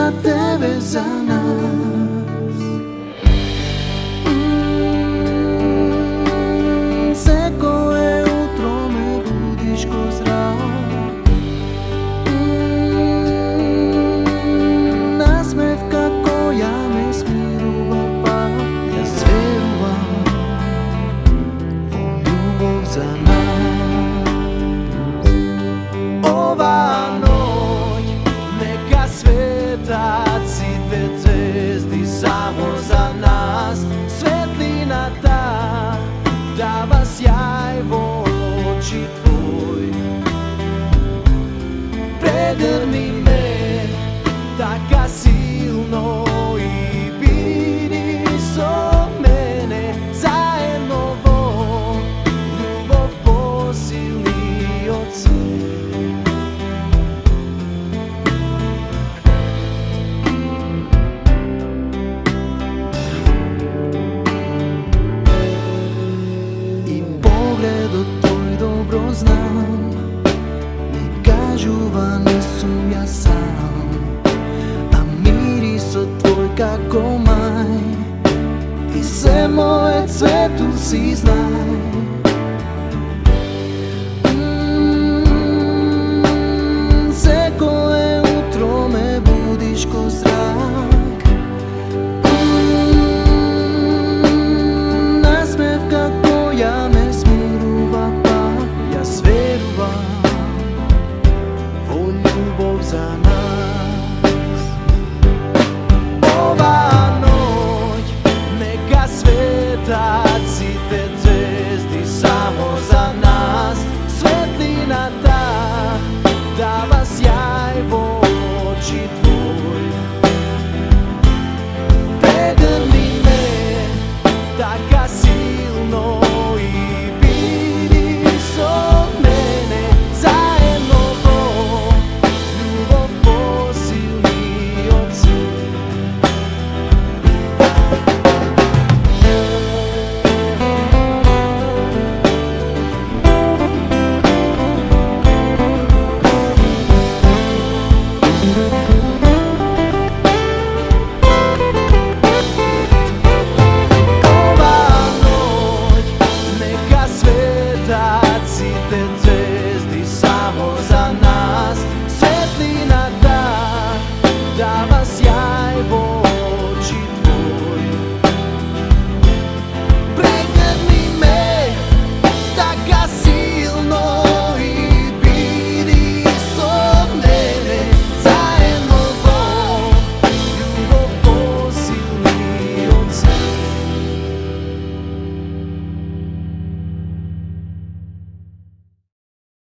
za tebe, za nas. Всеко утро ме будиш ко зрак. Насмевка која ме смирува пак. Јас верувам во љубов за нас. Оваа ноќ нека светат сите звезди само за нас. Светлината дава сјај во очи твој. Прегрни ме така силно и биди со мене заедно во љубов посилни од се. Погледот тој добро знам, ми кажува не сум јас сам, а мирисот твој како мај, ти се мојот свету си знај. Секое утро ме будиш ко зрак. Насмевка која ме смирува пак. Јас верувам во љубов за нас. Оваа ноќ нека светат сите звезди само за нас. Светлината дава сјај во очи твој. Прегрни ме така силно и биди со мене заедно во љубов посилни од се. Оваа ноќ нека светат сите звезди само за нас.